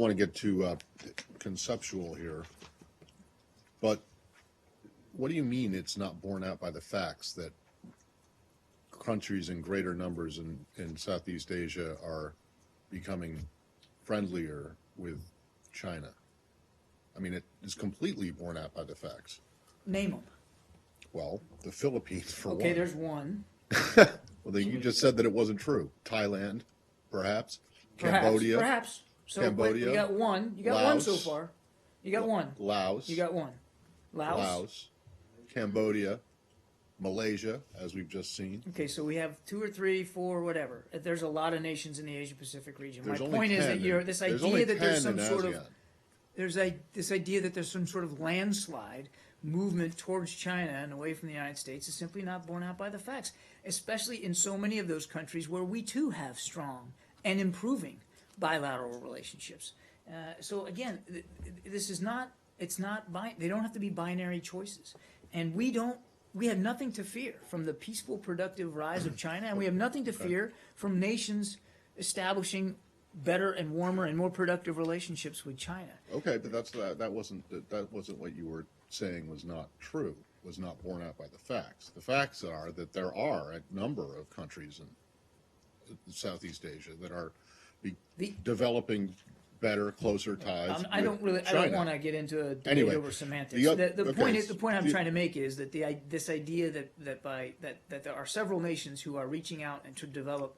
want to get too conceptual here, but what do you mean it's not borne out by the facts that countries in greater numbers in Southeast Asia are becoming friendlier with China? I mean, it is completely borne out by the facts. Name them. Well, the Philippines, for one. Okay, there's one. Well, then you just said that it wasn't true. Thailand, perhaps. Cambodia. Perhaps. So Cambodia. you got one. You got Laos. one so far. You got one. Laos. You got one. Laos. Cambodia. Malaysia, as we've just seen. Okay, so we have 2 or 3, 4, whatever. There's a lot of nations in the Asia-Pacific region. There's My only point is 10 that this there's idea only that there's 10 some in sort of ASEAN. this idea that there's some sort of landslide movement towards China and away from the United States is simply not borne out by the facts, especially in so many of those countries where we too have strong and improving bilateral relationships. So again, this is not. It's not. They don't have to be binary choices, and we have nothing to fear from the peaceful, productive rise of China, and we have nothing to fear from nations establishing better and warmer and more productive relationships with China. Okay, but that wasn't what you were saying was not true, was not borne out by the facts. The facts are that there are a number of countries in Southeast Asia that are developing better, closer ties. I don't want to get into a debate over semantics. The point I'm trying to make is that this idea that there are several nations who are reaching out and to develop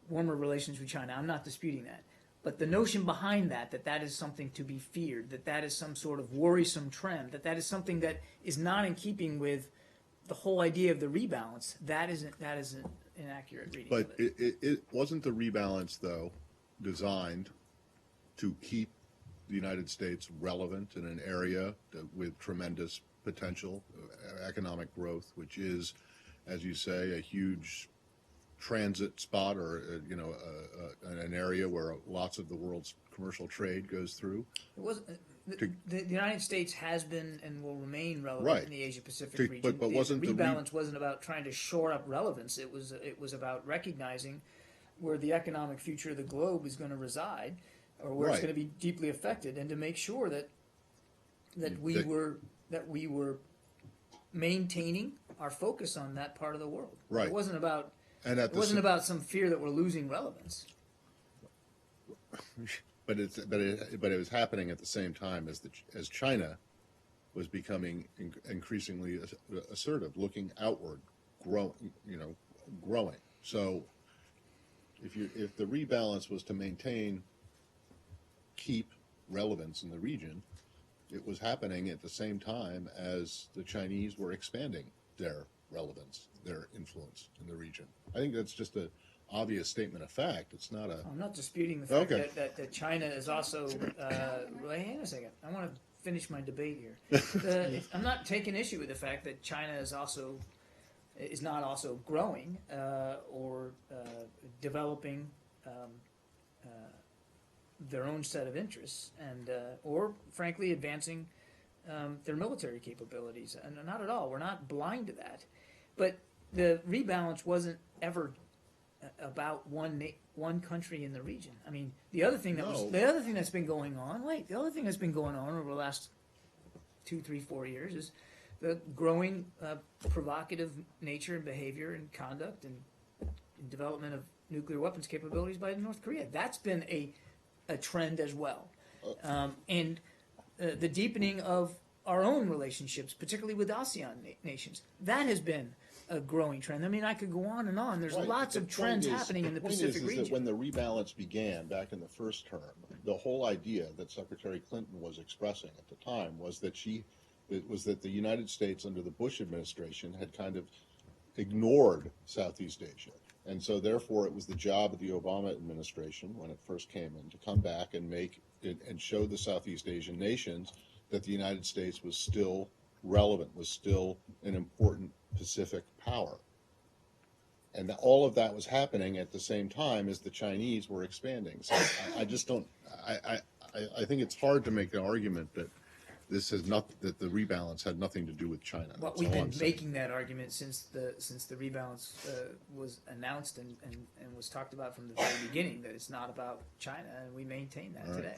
warmer relations with China. I'm not disputing that. But the notion behind that is something to be feared, that is some sort of worrisome trend, that is something that is not in keeping with the whole idea of the rebalance, that is an inaccurate reading. But it wasn't the rebalance, though, designed to keep the United States relevant in an area with tremendous potential, economic growth, which is, as you say, a huge transit spot, or an area where lots of the world's commercial trade goes through. It was the United States has been and will remain relevant in the Asia-Pacific region. But wasn't the rebalance wasn't about trying to shore up relevance. It was about recognizing where the economic future of the globe is going to reside, or where it's going to be deeply affected, and to make sure that we were maintaining our focus on that part of the world. Right. It wasn't about. It wasn't about some fear that we're losing relevance. But it was happening at the same time as China was becoming increasingly assertive, looking outward, growing. So if the rebalance was to keep relevance in the region, it was happening at the same time as the Chinese were expanding their relevance, their influence in the region. I think that's just an obvious statement of fact. It's not a... I'm not disputing the fact that China is also... hang on a second. I want to finish my debate here. I'm not taking issue with the fact that China is not also growing or developing their own set of interests, and or frankly advancing their military capabilities. And not at all. We're not blind to that. But the rebalance wasn't ever about one country in the region. I mean, the other thing that's been going on over the last 2, 3, 4 years is the growing provocative nature and behavior and conduct and development of nuclear weapons capabilities by North Korea. That's been a trend as well, and the deepening of our own relationships, particularly with ASEAN nations, that has been a growing trend. I mean, I could go on and on. There's lots of trends happening in the Pacific region. That when the rebalance began back in the first term, the whole idea that Secretary Clinton was expressing at the time was that the United States under the Bush administration had kind of ignored Southeast Asia. And so therefore it was the job of the Obama administration when it first came in to come back and show the Southeast Asian nations that the United States was still relevant, was still an important Pacific power. And all of that was happening at the same time as the Chinese were expanding. So I think it's hard to make an argument that that the rebalance had nothing to do with China. Well, we've been making that argument since the rebalance was announced and was talked about from the very beginning, that it's not about China, and we maintain that today.